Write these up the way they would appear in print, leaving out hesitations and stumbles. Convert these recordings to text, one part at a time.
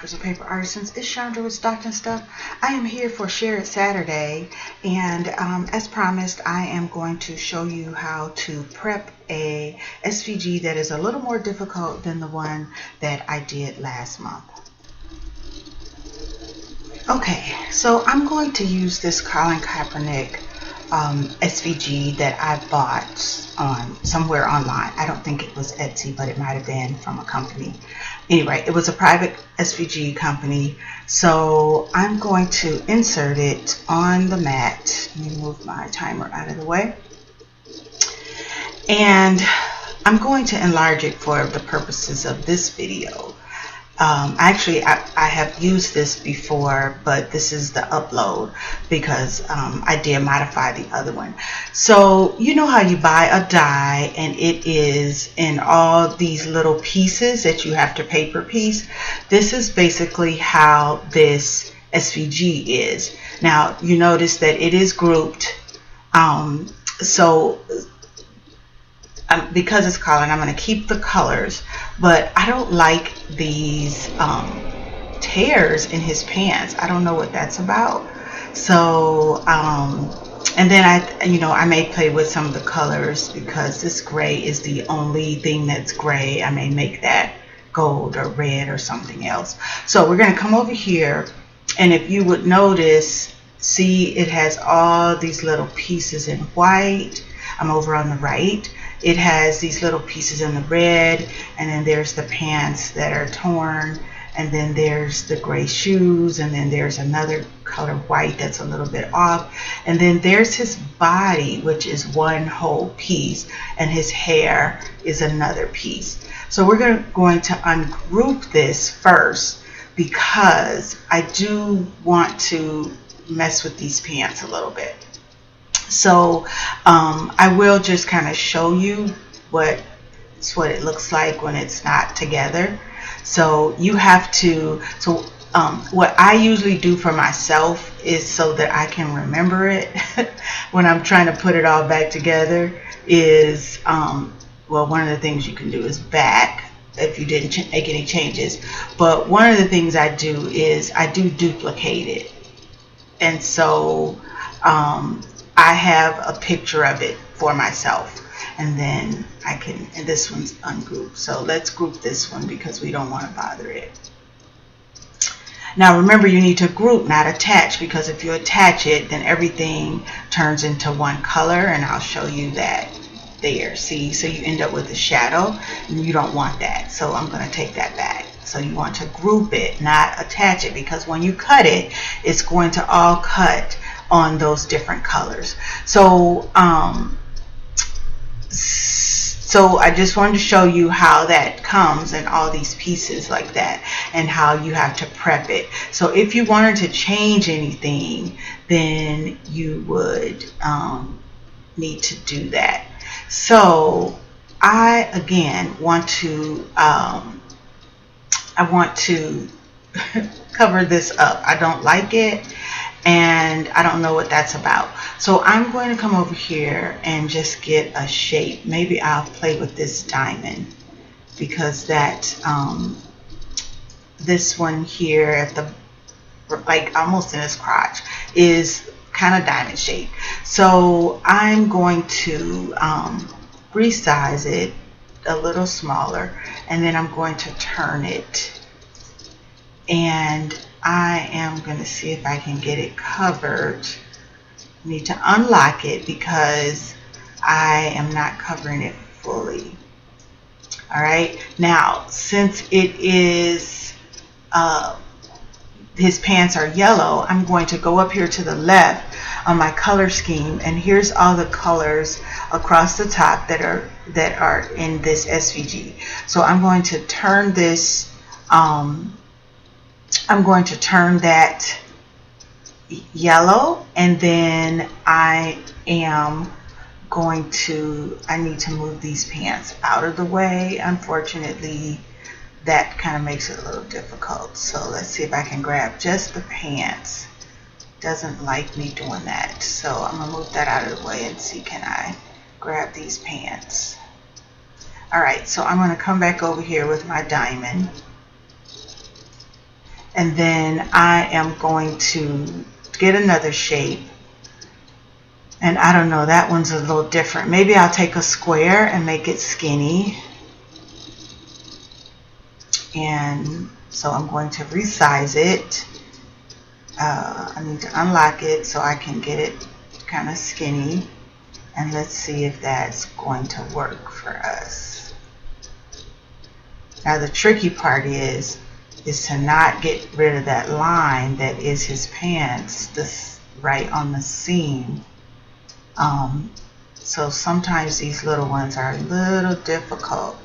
Crafters of Paper Artisans. It's Chandra with Stockton Stuff. I am here for Share It Saturday, and as promised, I am going to show you how to prep a SVG that is a little more difficult than the one that I did last month. Okay, so I'm going to use this Colin Kaepernick SVG that I bought on somewhere online. I don't think it was Etsy, but it might have been from a company. Anyway, it was a private SVG company. So I'm going to insert it on the mat. Let me move my timer out of the way. And I'm going to enlarge it for the purposes of this video. Actually, I have used this before, but this is the upload because I did modify the other one. So you know how you buy a die and it is in all these little pieces that you have to paper piece? This is basically how this SVG is. Now you notice that it is grouped. Because it's Colin, I'm going to keep the colors, but I don't like these tears in his pants. I don't know what that's about. So, and then I may play with some of the colors because this gray is the only thing that's gray. I may make that gold or red or something else. So we're going to come over here, and if you would notice, see it has all these little pieces in white. I'm over on the right. It has these little pieces in the red, and then there's the pants that are torn, and then there's the gray shoes, and then there's another color white that's a little bit off, and then there's his body, which is one whole piece, and his hair is another piece. So we're going to ungroup this first because I do want to mess with these pants a little bit. So I will just kind of show you what it looks like when it's not together. So you have to, what I usually do for myself is so that I can remember it when I'm trying to put it all back together is, well, one of the things you can do is back if you didn't make any changes. But one of the things I do is I do duplicate it. And so I have a picture of it for myself, and then and this one's ungrouped. So let's group this one because we don't want to bother it. Now remember, you need to group, not attach, because if you attach it, then everything turns into one color, and I'll show you that there. See, so you end up with a shadow, and you don't want that. So I'm going to take that back. So you want to group it, not attach it, because when you cut it, it's going to all cut on those different colors. So so I just wanted to show you how that comes in all these pieces like that, and how you have to prep it. So if you wanted to change anything, then you would need to do that. So I again want to cover this up. I don't like it, and I don't know what that's about. So I'm going to come over here and just get a shape. Maybe I'll play with this diamond, because that this one here at the, like almost in his crotch, is kind of diamond shaped. So I'm going to resize it a little smaller, and then I'm going to turn it, and I am going to see if I can get it covered. I need to unlock it because I am not covering it fully. All right, now since it is his pants are yellow, I'm going to go up here to the left on my color scheme, and here's all the colors across the top that are in this SVG. So I'm going to turn this I'm going to turn that yellow, and then I need to move these pants out of the way. Unfortunately, that kind of makes it a little difficult. So let's see if I can grab just the pants. Doesn't like me doing that. So I'm going to move that out of the way and see, can I grab these pants? All right, so I'm going to come back over here with my diamond. And then I am going to get another shape. And I don't know, that one's a little different. Maybe I'll take a square and make it skinny. And so I'm going to resize it. I need to unlock it so I can get it kind of skinny. And let's see if that's going to work for us. Now the tricky part is to not get rid of that line that is his pants, this right on the seam. So sometimes these little ones are a little difficult,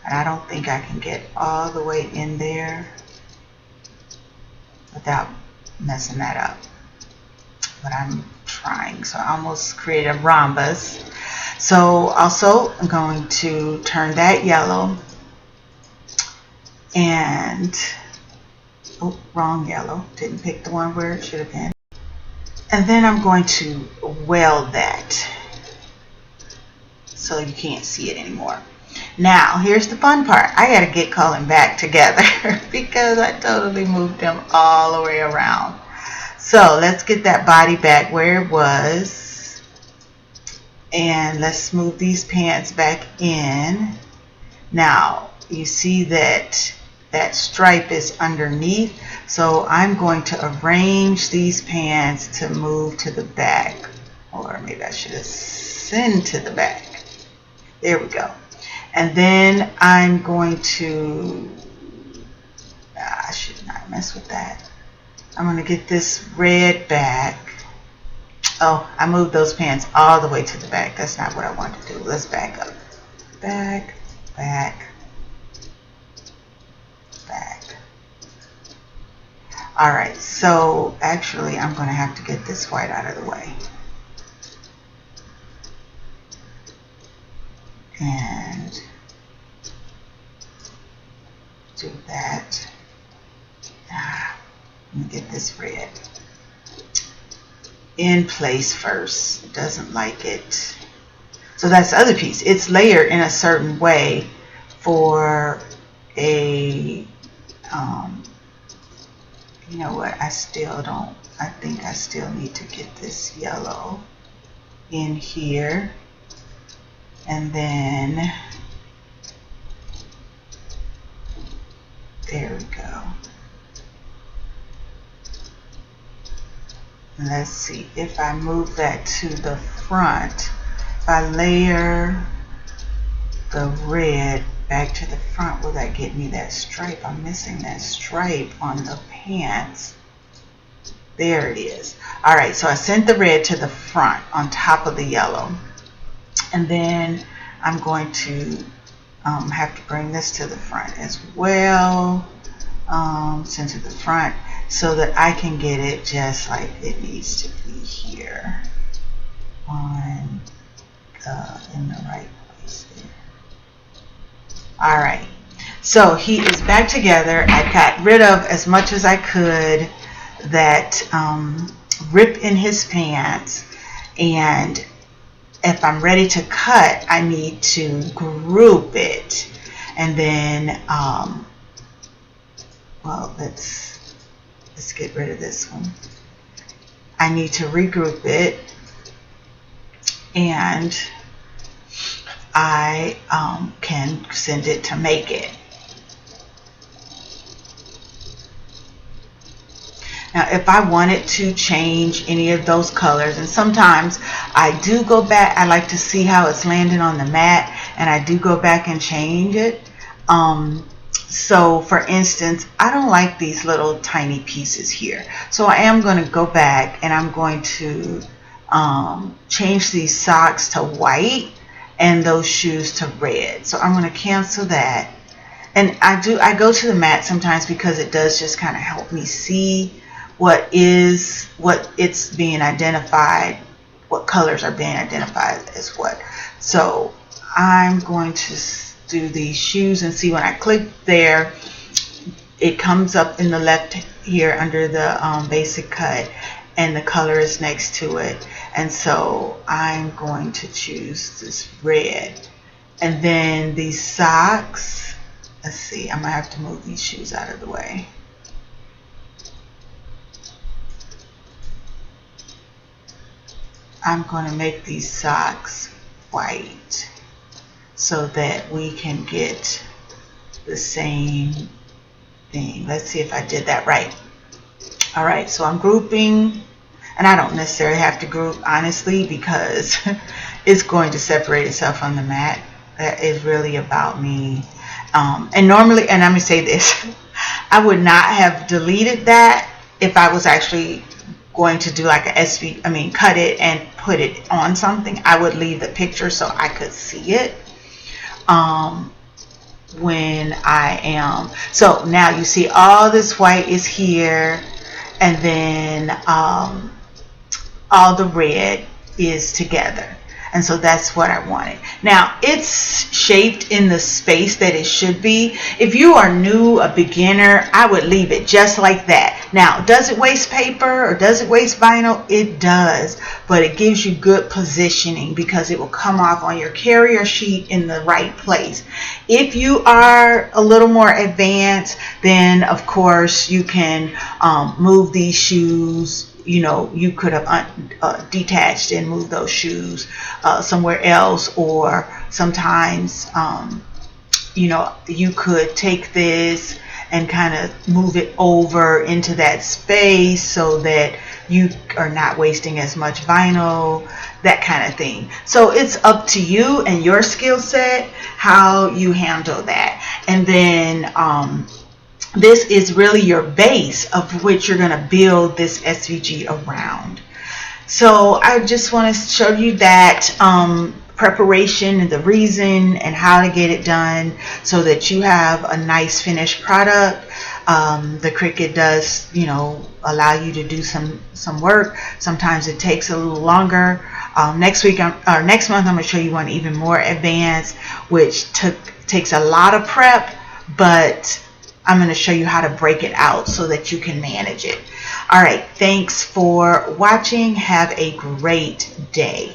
and I don't think I can get all the way in there without messing that up. But I'm trying. So I almost created a rhombus. So also I'm going to turn that yellow and, oh, wrong yellow. Didn't pick the one where it should have been. And then I'm going to weld that so you can't see it anymore. Now, here's the fun part. I got to get Cullen back together because I totally moved him all the way around. So let's get that body back where it was. And let's move these pants back in. Now, you see that that stripe is underneath. So I'm going to arrange these pants to move to the back. Or maybe I should have sent to the back. There we go. And then I'm going to, I should not mess with that. I'm going to get this red back. Oh, I moved those pants all the way to the back. That's not what I want to do. Let's back up. Back, back, back. All right, so actually I'm going to have to get this white out of the way. And do that. Let me get this red in place first. It doesn't like it. So that's the other piece. It's layered in a certain way for a, you know what, I think I still need to get this yellow in here. And then, there we go. Let's see, if I move that to the front, if I layer the red back to the front, will that get me that stripe? I'm missing that stripe on the pants. There it is. All right, so I sent the red to the front on top of the yellow. And then I'm going to have to bring this to the front as well, send to the front, so that I can get it just like it needs to be here on in the right place there. All right, so he is back together. I got rid of as much as I could that rip in his pants, and if I'm ready to cut, I need to group it. And then, well, let's get rid of this one. I need to regroup it, and I can send it to make it. Now, if I wanted to change any of those colors, and sometimes I do go back, I like to see how it's landing on the mat, and I do go back and change it. So, for instance, I don't like these little tiny pieces here. So I am going to go back, and I'm going to change these socks to white and those shoes to red. So I'm going to cancel that. And I go to the mat sometimes because it does just kind of help me see what it's being identified, what colors are being identified as what. So I'm going to do these shoes and see when I click there, it comes up in the left here under the basic cut, and the color is next to it. And so I'm going to choose this red. And then these socks, let's see, I'm gonna have to move these shoes out of the way. I'm going to make these socks white so that we can get the same thing. Let's see if I did that right. All right, so I'm grouping, and I don't necessarily have to group, honestly, because it's going to separate itself on the mat. That is really about me. And normally, and I'm going to say this, I would not have deleted that if I was actually going to do like a cut it and put it on something. I would leave the picture so I could see it when I am. So now you see all this white is here, and then all the red is together. And so that's what I wanted. Now it's shaped in the space that it should be. If you are new, a beginner, I would leave it just like that. Now, does it waste paper or does it waste vinyl? It does, but it gives you good positioning because it will come off on your carrier sheet in the right place. If you are a little more advanced, then of course you can move these shoes. You know, you could have detached and moved those shoes somewhere else, or sometimes, you know, you could take this and kind of move it over into that space so that you are not wasting as much vinyl, that kind of thing. So it's up to you and your skill set how you handle that. And then this is really your base of which you're going to build this SVG around. So I just want to show you that preparation and the reason and how to get it done so that you have a nice finished product. The Cricut does, you know, allow you to do some work. Sometimes it takes a little longer. Next month I'm going to show you one even more advanced, which takes a lot of prep, but I'm going to show you how to break it out so that you can manage it. All right, thanks for watching. Have a great day.